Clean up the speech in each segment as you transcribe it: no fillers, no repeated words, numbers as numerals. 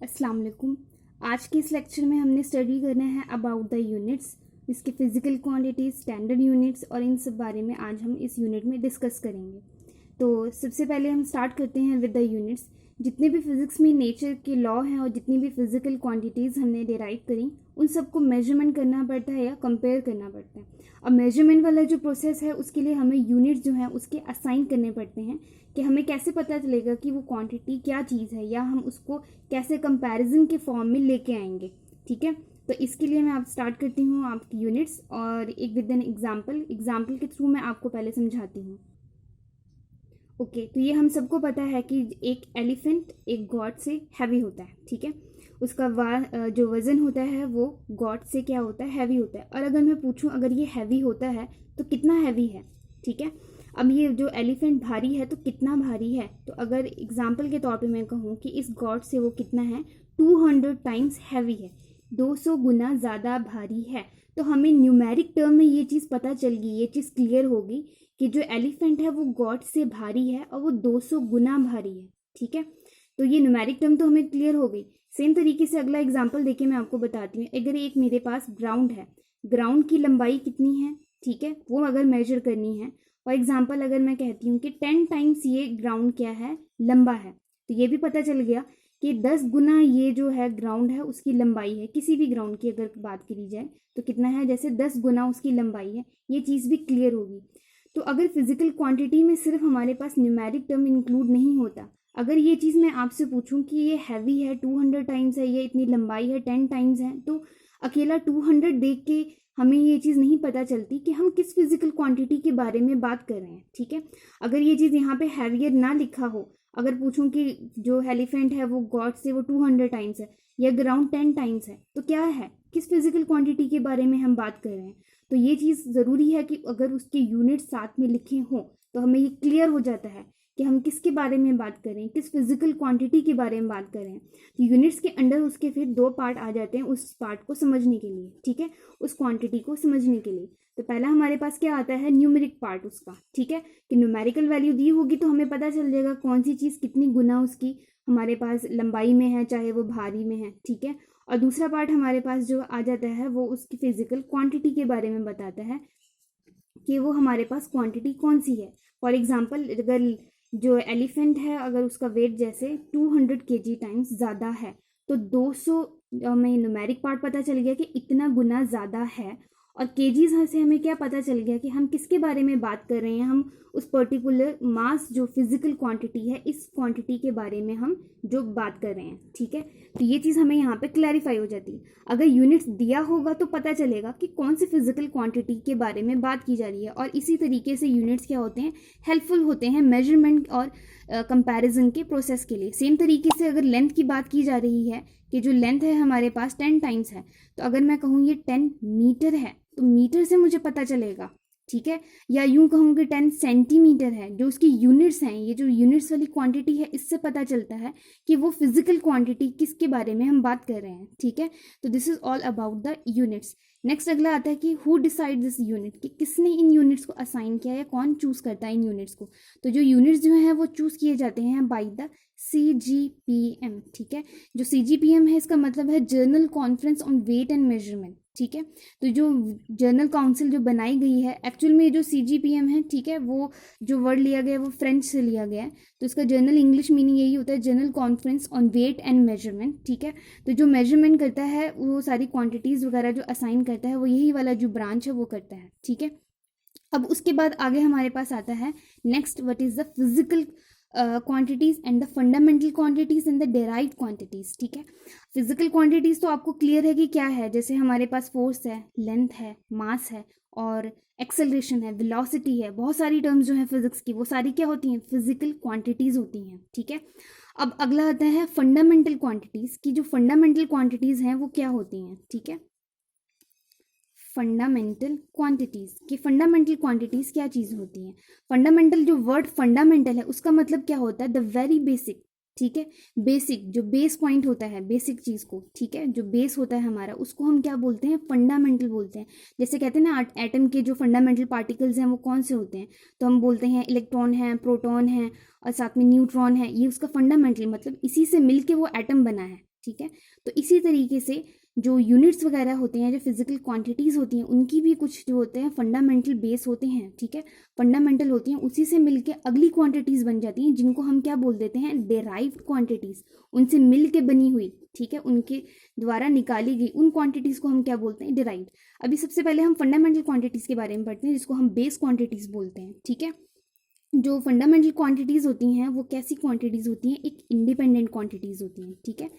अस्सलाम वालेकुम। आज के इस लेक्चर में हमने स्टडी करना है अबाउट द यूनिट्स, इसके फिजिकल क्वांटिटीज, स्टैंडर्ड यूनिट्स और इन सब बारे में आज हम इस यूनिट में डिस्कस करेंगे। तो सबसे पहले हम स्टार्ट करते हैं विद द यूनिट्स। जितने भी फिजिक्स में नेचर के लॉ हैं और जितनी भी फिजिकल क्वांटिटीज़ हमने डिराइव करी उन सबको मेजरमेंट करना पड़ता है या कंपेयर करना पड़ता है। अब मेजरमेंट वाला जो प्रोसेस है उसके लिए हमें यूनिट्स जो है उसके असाइन करने पड़ते हैं कि हमें कैसे पता चलेगा कि वो क्वांटिटी क्या चीज़ है या हम उसको कैसे कंपैरिजन के फॉर्म में लेके आएंगे। ठीक है, तो इसके लिए मैं आप स्टार्ट करती हूँ आपकी यूनिट्स और एक विद एन एग्जाम्पल के थ्रू मैं आपको पहले समझाती हूँ। ओके, तो ये हम सबको पता है कि एक एलिफेंट एक गॉड से हैवी होता है। ठीक है, उसका जो वज़न होता है वो गॉड से क्या होता है, हैवी होता है। और अगर मैं पूछूं अगर ये हैवी होता है तो कितना हैवी है। ठीक है, अब ये जो एलिफेंट भारी है तो कितना भारी है, तो अगर एग्जाम्पल के तौर पे मैं कहूँ कि इस गॉड से वो कितना है, 200 टाइम्स हैवी है, 200 गुना ज़्यादा भारी है। तो हमें न्यूमेरिक टर्म में ये चीज़ पता चल गई, ये चीज़ क्लियर होगी कि जो एलिफेंट है वो गॉड से भारी है और वो 200 गुना भारी है। ठीक है, तो ये न्यूमेरिक टर्म तो हमें क्लियर हो गई। सेम तरीके से अगला एग्जाम्पल देके मैं आपको बताती हूँ। अगर एक मेरे पास ग्राउंड है, ग्राउंड की लंबाई कितनी है, ठीक है, वो अगर मेजर करनी है, फॉर एग्जाम्पल अगर मैं कहती हूँ कि 10 टाइम्स ये ग्राउंड क्या है, लंबा है, तो ये भी पता चल गया कि 10 गुना ये जो है ग्राउंड है उसकी लंबाई है। किसी भी ग्राउंड की अगर बात करी जाए तो कितना है, जैसे 10 गुना उसकी लंबाई है। ये चीज़ भी क्लियर होगी। तो अगर फिजिकल क्वांटिटी में सिर्फ हमारे पास न्यूमेरिक टर्म इंक्लूड नहीं होता, अगर ये चीज़ मैं आपसे पूछूं कि ये हैवी है 200 टाइम्स है, ये इतनी लंबाई है 10 टाइम्स है, तो अकेला 200 देख के हमें ये चीज़ नहीं पता चलती कि हम किस फिजिकल क्वांटिटी के बारे में बात कर रहे हैं। ठीक है, अगर ये चीज़ यहाँ पे हैवियर ना लिखा हो, अगर पूछूं कि जो एलिफेंट है वो गॉड से वो 200 टाइम्स है या ग्राउंड 10 टाइम्स है, तो क्या है, किस फिजिकल क्वांटिटी के बारे में हम बात कर रहे हैं। तो ये चीज़ ज़रूरी है कि अगर उसके यूनिट साथ में लिखे हों तो हमें ये क्लियर हो जाता है कि हम किसके बारे में बात करें, किस फिजिकल क्वांटिटी के बारे में बात करें। तो यूनिट्स के अंडर उसके फिर दो पार्ट आ जाते हैं उस पार्ट को समझने के लिए। ठीक है, उस क्वांटिटी को समझने के लिए। तो पहला हमारे पास क्या आता है, न्यूमेरिक पार्ट उसका। ठीक है, कि न्यूमेरिकल वैल्यू दी होगी तो हमें पता चल जाएगा कौन सी चीज़ कितनी गुना उसकी हमारे पास लंबाई में है, चाहे वो भारी में है। ठीक है, और दूसरा पार्ट हमारे पास जो आ जाता है वो उसकी फिजिकल क्वांटिटी के बारे में बताता है कि वो हमारे पास क्वांटिटी कौन सी है। फॉर एग्जांपल अगर जो एलिफेंट है अगर उसका वेट जैसे 200 kg टाइम्स ज़्यादा है तो 200 हमें न्यूमेरिक पार्ट पता चल गया कि इतना गुना ज़्यादा है। और केजीज से हमें क्या पता चल गया कि हम किसके बारे में बात कर रहे हैं, हम उस पर्टिकुलर मास जो फिजिकल क्वांटिटी है इस क्वांटिटी के बारे में हम जो बात कर रहे हैं। ठीक है, तो ये चीज़ हमें यहाँ पे क्लैरिफाई हो जाती है। अगर यूनिट्स दिया होगा तो पता चलेगा कि कौन सी फिजिकल क्वांटिटी के बारे में बात की जा रही है। और इसी तरीके से यूनिट्स क्या होते हैं, हेल्पफुल होते हैं मेजरमेंट और कंपैरिजन के प्रोसेस के लिए। सेम तरीके से अगर लेंथ की बात की जा रही है कि जो लेंथ है हमारे पास 10 टाइम्स है, तो अगर मैं कहूँ ये 10 मीटर है तो मीटर से मुझे पता चलेगा। ठीक है, या यूं कहूँ कि 10 सेंटीमीटर है, जो उसकी यूनिट्स हैं, ये जो यूनिट्स वाली क्वांटिटी है इससे पता चलता है कि वो फिजिकल क्वांटिटी किसके बारे में हम बात कर रहे हैं। ठीक है, तो this is all about the units. Next अगला आता है कि हु डिसाइड दिस यूनिट, कि किसने इन यूनिट्स को असाइन किया या कौन चूज करता है इन यूनिट्स को। तो जो यूनिट्स जो है वो चूज किए जाते हैं बाई द CGPM। ठीक है, जो CGPM है इसका मतलब है general conference on weight and measurement. ठीक है, तो जो जर्नल काउंसिल जो बनाई गई है, एक्चुअल में जो CGPM है, ठीक है, वो जो वर्ड लिया गया है वो फ्रेंच से लिया गया है, तो इसका जर्नल इंग्लिश मीनिंग यही होता है, general conference on weight and measurement. ठीक है, तो जो मेजरमेंट करता है वो सारी क्वांटिटीज़ वगैरह जो असाइन करता है वो यही वाला जो ब्रांच है वो करता है। ठीक है, अब उसके बाद आगे हमारे पास आता है next, what is the physical quantities and the fundamental quantities and the derived quantities. ठीक है, फिजिकल क्वांटिटीज तो आपको क्लियर है कि क्या है, जैसे हमारे पास फोर्स है, लेंथ है, मास है और एक्सेलरेशन है, वेलोसिटी है। बहुत सारी टर्म्स जो है फिजिक्स की वो सारी क्या होती हैं, फिजिकल क्वांटिटीज होती हैं। ठीक है, अब अगला आता है फंडामेंटल क्वांटिटीज की। जो फंडामेंटल क्वांटिटीज हैं वो क्या होती हैं। ठीक है, फंडामेंटल क्वांटिटीज की फंडामेंटल क्वांटिटीज क्या चीज़ होती हैं। फंडामेंटल, जो वर्ड फंडामेंटल है उसका मतलब क्या होता है, द वेरी बेसिक। ठीक है, बेसिक जो बेस पॉइंट होता है बेसिक चीज़ को, ठीक है, जो बेस होता है हमारा उसको हम क्या बोलते हैं, फंडामेंटल बोलते हैं। जैसे कहते हैं ना एटम के जो फंडामेंटल पार्टिकल्स हैं वो कौन से होते हैं, तो हम बोलते हैं इलेक्ट्रॉन है, प्रोटॉन है और साथ में न्यूट्रॉन है, ये उसका फंडामेंटल मतलब इसी से मिलके वो एटम बना है। ठीक है। तो इसी तरीके से जो यूनिट्स वगैरह होते हैं, जो फिजिकल क्वांटिटीज़ होती हैं, उनकी भी कुछ जो होते हैं फंडामेंटल बेस होते हैं, ठीक है, फंडामेंटल होती हैं, उसी से मिलके अगली क्वांटिटीज़ बन जाती हैं, जिनको हम क्या बोल देते हैं, डेराइव्ड क्वांटिटीज़, उनसे मिल के बनी हुई, ठीक है, उनके द्वारा निकाली गई उन क्वांटिटीज़ को हम क्या बोलते हैं, डेराइव्ड। अभी सबसे पहले हम फंडामेंटल क्वांटिटीज़ के बारे में पढ़ते हैं, जिसको हम बेस क्वांटिटीज़ बोलते हैं, ठीक है। जो फंडामेंटल क्वांटिटीज़ होती हैं वो कैसी क्वांटिटीज़ होती हैं, एक इंडिपेंडेंट क्वांटिटीज़ होती हैं, ठीक है,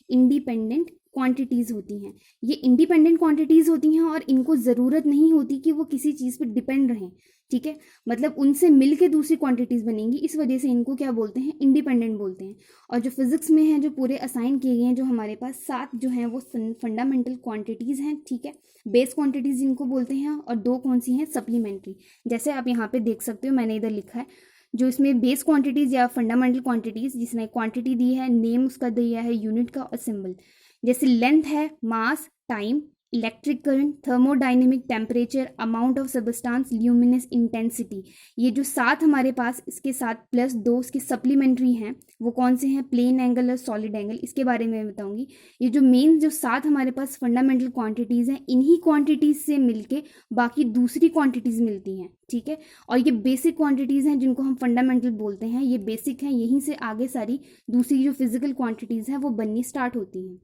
इंडिपेंडेंट क्वांटिटीज़ होती हैं। ये इंडिपेंडेंट क्वांटिटीज़ होती हैं और इनको ज़रूरत नहीं होती कि वो किसी चीज़ पर डिपेंड रहें, ठीक है, मतलब उनसे मिल के दूसरी क्वांटिटीज़ बनेंगी, इस वजह से इनको क्या बोलते हैं, इंडिपेंडेंट बोलते हैं। और जो फिजिक्स में है, जो पूरे असाइन किए गए हैं, जो हमारे पास 7 जो हैं वो फंडामेंटल क्वांटिटीज़ हैं, ठीक है, बेस क्वांटिटीज़ जिनको बोलते हैं, और 2 कौन सी हैं, सप्लीमेंट्री। जैसे आप यहाँ पे देख सकते हो, मैंने इधर लिखा है, जो इसमें बेस क्वांटिटीज़ या फंडामेंटल क्वांटिटीज़, जिसने क्वांटिटी दी है, नेम उसका दिया है यूनिट का और सिंबल, जैसे लेंथ है, mass, time, electric current, thermodynamic, temperature, amount of substance, luminous intensity. ये जो 7 हमारे पास, इसके साथ प्लस 2 इसके सप्लीमेंट्री हैं, वो कौन से हैं, प्लेन एंगल और सॉलिड एंगल, इसके बारे में बताऊंगी। ये जो मेन जो 7 हमारे पास फंडामेंटल क्वांटिटीज़ हैं, इन्हीं क्वांटिटीज़ से मिलके बाकी दूसरी क्वांटिटीज़ मिलती हैं, ठीक है। और ये बेसिक क्वांटिटीज़ हैं जिनको हम फंडामेंटल बोलते हैं, ये बेसिक हैं, यहीं से आगे सारी दूसरी जो फिजिकल क्वांटिटीज़ हैं वो बननी स्टार्ट होती हैं।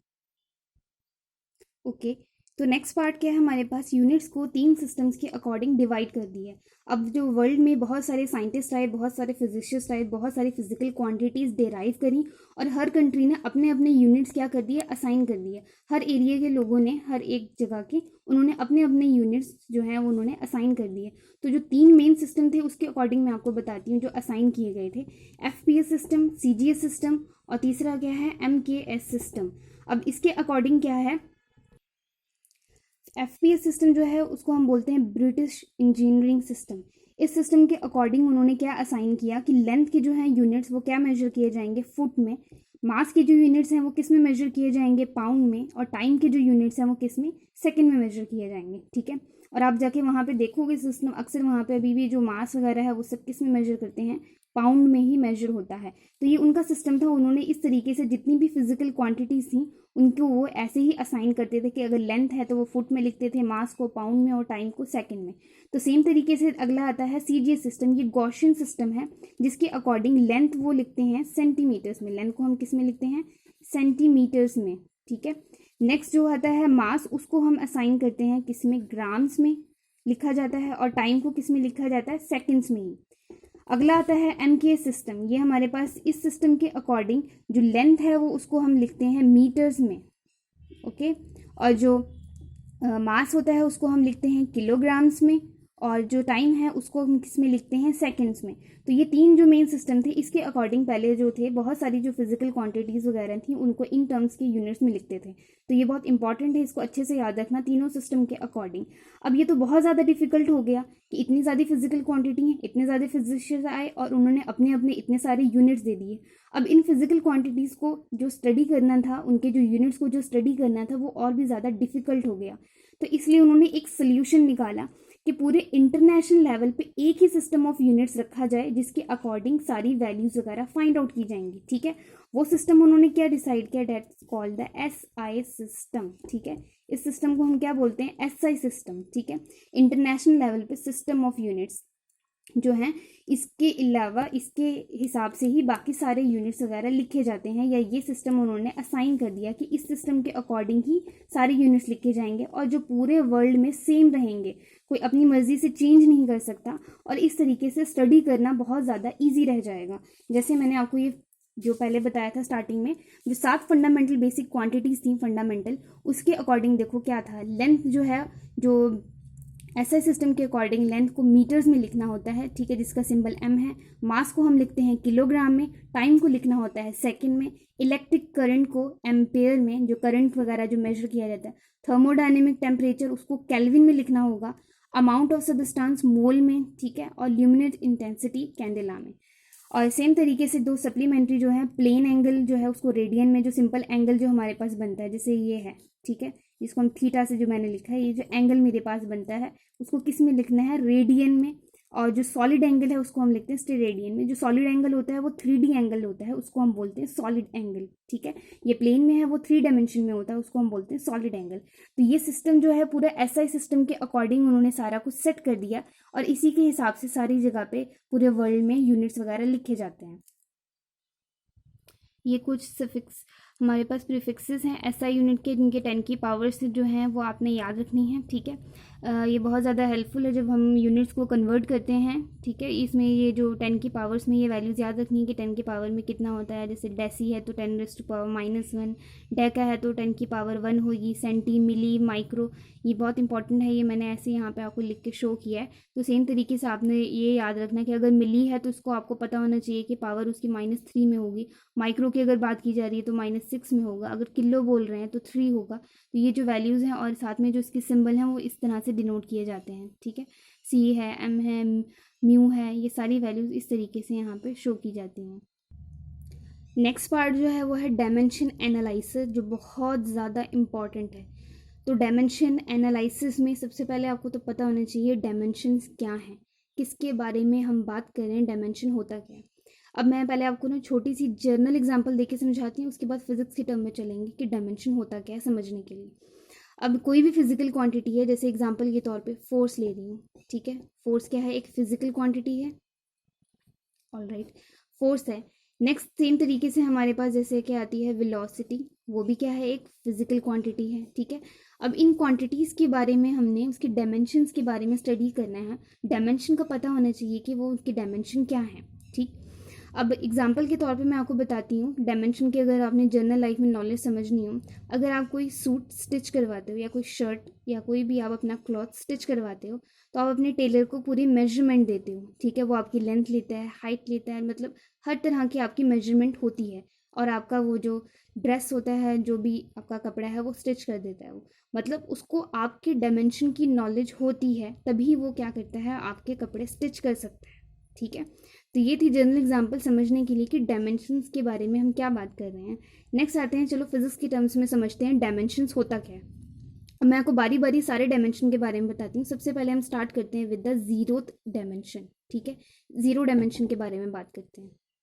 ओके, तो नेक्स्ट पार्ट क्या है, हमारे पास यूनिट्स को 3 सिस्टम्स के अकॉर्डिंग डिवाइड कर दी है। अब जो वर्ल्ड में बहुत सारे साइंटिस्ट आए, बहुत सारे फिजिशिस्ट आए, बहुत सारी फिजिकल क्वांटिटीज़ डेराइव करी, और हर कंट्री ने अपने अपने यूनिट्स क्या कर दिए, असाइन कर दिए। हर एरिया के लोगों ने, हर एक जगह के, उन्होंने अपने अपने यूनिट्स जो हैं वो उन्होंने असाइन कर दिए। तो जो 3 मेन सिस्टम थे उसके अकॉर्डिंग मैं आपको बताती हूँ जो असाइन किए गए थे, FPS सिस्टम, CGS सिस्टम, और तीसरा क्या है, MKS सिस्टम। अब इसके अकॉर्डिंग क्या है, FPS सिस्टम जो है उसको हम बोलते हैं ब्रिटिश इंजीनियरिंग सिस्टम। इस सिस्टम के अकॉर्डिंग उन्होंने क्या असाइन किया कि लेंथ के जो है यूनिट्स वो क्या मेजर किए जाएंगे, फुट में, मास के जो यूनिट्स हैं वो किस में मेजर किए जाएंगे, पाउंड में, और टाइम के जो यूनिट्स हैं वो किस में, सेकंड में मेजर किए जाएंगे, ठीक है। और आप जाके वहाँ पे देखोगे सिस्टम, अक्सर वहाँ पे अभी भी जो मास वगैरह है वो सब किस में मेजर करते हैं, पाउंड में ही मेजर होता है। तो ये उनका सिस्टम था, उन्होंने इस तरीके से जितनी भी फिजिकल क्वांटिटीज थी उनको वो ऐसे ही असाइन करते थे कि अगर लेंथ है तो वो फुट में लिखते थे, मास को पाउंड में और टाइम को सेकंड में। तो सेम तरीके से अगला आता है CGS सिस्टम। ये गॉसियन सिस्टम है जिसके अकॉर्डिंग लेंथ वो लिखते हैं सेंटीमीटर्स में, लेंथ को हम किस में लिखते हैं, सेंटीमीटर्स में, ठीक है। नेक्स्ट जो आता है मास, उसको हम असाइन करते हैं किस में, ग्राम्स में लिखा जाता है, और टाइम को किस में लिखा जाता है, सेकेंड्स में ही। अगला आता है MKS सिस्टम। ये हमारे पास इस सिस्टम के अकॉर्डिंग जो लेंथ है वो उसको हम लिखते हैं मीटर्स में, ओके, और जो मास होता है उसको हम लिखते हैं किलोग्राम्स में, और जो टाइम है उसको हम किस में लिखते हैं, सेकंड्स में। तो ये 3 जो मेन सिस्टम थे, इसके अकॉर्डिंग पहले जो थे बहुत सारी जो फिजिकल क्वांटिटीज़ वगैरह थी उनको इन टर्म्स के यूनिट्स में लिखते थे। तो ये बहुत इंपॉर्टेंट है, इसको अच्छे से याद रखना, तीनों सिस्टम के अकॉर्डिंग। अब ये तो बहुत ज़्यादा डिफिकल्ट हो गया कि इतनी ज़्यादा फिजिकल क्वांटिटी है, इतने ज़्यादा फिजिशियंस आए और उन्होंने अपने अपने इतने सारे यूनिट्स दे दिए। अब इन फिजिकल क्वांटिटीज़ को जो स्टडी करना था, उनके जो यूनिट्स को जो स्टडी करना था, वो और भी ज़्यादा डिफिकल्ट हो गया। तो इसलिए उन्होंने एक सोल्यूशन निकाला कि पूरे इंटरनेशनल लेवल पे एक ही सिस्टम ऑफ यूनिट्स रखा जाए जिसके अकॉर्डिंग सारी वैल्यूज वगैरह फाइंड आउट की जाएंगी, ठीक है। वो सिस्टम उन्होंने क्या डिसाइड किया, that's called the SI system, ठीक है। इस सिस्टम को हम क्या बोलते हैं, SI सिस्टम, ठीक है, इंटरनेशनल लेवल पे सिस्टम ऑफ यूनिट्स जो हैं। इसके अलावा इसके हिसाब से ही बाकी सारे यूनिट्स वगैरह लिखे जाते हैं, या ये सिस्टम उन्होंने असाइन कर दिया कि इस सिस्टम के अकॉर्डिंग ही सारे यूनिट्स लिखे जाएंगे, और जो पूरे वर्ल्ड में सेम रहेंगे, कोई अपनी मर्जी से चेंज नहीं कर सकता, और इस तरीके से स्टडी करना बहुत ज़्यादा ईजी रह जाएगा। जैसे मैंने आपको ये जो पहले बताया था स्टार्टिंग में, जो 7 फंडामेंटल बेसिक क्वांटिटीज़ थी फंडामेंटल, उसके अकॉर्डिंग देखो क्या था, लेंथ जो है, जो SI सिस्टम के अकॉर्डिंग लेंथ को मीटर्स में लिखना होता है, ठीक है, जिसका सिंबल M है। मास को हम लिखते हैं किलोग्राम में, टाइम को लिखना होता है सेकंड में, इलेक्ट्रिक करंट को एम्पेयर में, जो करंट वगैरह जो मेजर किया जाता है, थर्मोडायनेमिक टेम्परेचर उसको केल्विन में लिखना होगा, अमाउंट ऑफ सबस्टांस मोल में, ठीक है, और ल्यूमिनेट इंटेंसिटी कैंडेला में। और सेम तरीके से 2 सप्लीमेंट्री जो है, प्लेन एंगल जो है उसको रेडियन में, जो सिंपल एंगल जो हमारे पास बनता है जैसे ये है, ठीक है, जिसको हम थीटा से जो मैंने लिखा है, ये जो एंगल मेरे पास बनता है उसको किस में लिखना है, रेडियन में, और जो सॉलिड एंगल है उसको हम लिखते हैं स्टेरेडियन में। जो सॉलिड एंगल होता है वो 3D एंगल होता है, उसको हम बोलते हैं सॉलिड एंगल, ठीक है। ये प्लेन में है, वो 3 डायमेंशन में होता है, उसको हम बोलते हैं सॉलिड एंगल। तो ये सिस्टम जो है पूरा SI सिस्टम के अकॉर्डिंग उन्होंने सारा कुछ सेट कर दिया और इसी के हिसाब से सारी जगह पे पूरे वर्ल्ड में यूनिट्स वगैरह लिखे जाते हैं। ये कुछ सफिक्स हमारे पास प्रीफिक्सेस हैं SI यूनिट के, जिनके 10 की पावर्स जो हैं वो आपने याद रखनी है, ठीक है। ये बहुत ज़्यादा हेल्पफुल है जब हम यूनिट्स को कन्वर्ट करते हैं, ठीक है। इसमें ये जो 10 की पावर्स में ये वैल्यूज़ याद रखनी है कि 10 की पावर में कितना होता है। जैसे डेसी है तो 10⁻⁻1, डेका है तो 10 की पावर 1 होगी, सेंटी, मिली, माइक्रो, ये बहुत इंपॉर्टेंट है। ये मैंने ऐसे यहाँ पे आपको लिख के शो किया है। तो सेम तरीके से आपने ये याद रखना है कि अगर मिली है तो उसको आपको पता होना चाहिए कि पावर उसकी -3 में होगी। माइक्रो की अगर बात की जा रही है तो -6 में होगा। अगर किलो बोल रहे हैं तो 3 होगा। तो ये जो वैल्यूज़ हैं और साथ में जो इसके सिंबल हैं वो इस तरह से डिनोट किए जाते हैं, ठीक है। C है, M है, म्यू है, ये सारी वैल्यूज़ इस तरीके से यहाँ पे शो की जाती हैं। नेक्स्ट पार्ट जो है वो है डायमेंशन एनालिसिस, जो बहुत ज़्यादा इम्पॉर्टेंट है। तो डायमेंशन एनालिसिस में सबसे पहले आपको तो पता होना चाहिए डायमेंशंस क्या हैं, किसके बारे में हम बात कर रहे हैं, डायमेंशन होता क्या है। अब मैं पहले आपको ना छोटी सी जर्नल एग्जांपल देके समझाती हूँ, उसके बाद फिजिक्स के टर्म में चलेंगे कि डायमेंशन होता क्या है समझने के लिए। अब कोई भी फिजिकल क्वांटिटी है, जैसे एग्जांपल के तौर पे फोर्स ले रही हूँ, ठीक है। फोर्स क्या है, एक फिजिकल क्वांटिटी है, ऑलराइट, फोर्स है। नेक्स्ट सेम तरीके से हमारे पास जैसे क्या आती है वेलोसिटी, वो भी क्या है, एक फिजिकल क्वांटिटी है, ठीक है। अब इन क्वांटिटीज़ के बारे में हमने उसके डायमेंशंस के बारे में स्टडी करना है। डायमेंशन का पता होना चाहिए कि वो उसके डायमेंशन क्या है, ठीक। अब एग्जाम्पल के तौर पे मैं आपको बताती हूँ डायमेंशन की, अगर आपने जनरल लाइफ में नॉलेज समझनी हो। अगर आप कोई सूट स्टिच करवाते हो या कोई शर्ट या कोई भी आप अपना क्लॉथ स्टिच करवाते हो तो आप अपने टेलर को पूरी मेजरमेंट देते हो, ठीक है। वो आपकी लेंथ लेता है, हाइट लेता है, मतलब हर तरह की आपकी मेजरमेंट होती है और आपका वो जो ड्रेस होता है, जो भी आपका कपड़ा है, वो स्टिच कर देता है। वो मतलब उसको आपके डायमेंशन की नॉलेज होती है, तभी वो क्या करता है, आपके कपड़े स्टिच कर सकता है, ठीक है। तो ये थी जनरल एग्जांपल समझने के लिए कि डायमेंशंस के बारे में हम क्या बात कर रहे हैं। नेक्स्ट आते हैं, चलो फिजिक्स के टर्म्स में समझते हैं डायमेंशंस होता क्या है। अब मैं आपको बारी बारी सारे डायमेंशन के बारे में बताती हूँ। सबसे पहले हम स्टार्ट करते हैं विद द जीरोथ डायमेंशन, ठीक है। जीरो डायमेंशन के बारे में बात करते हैं।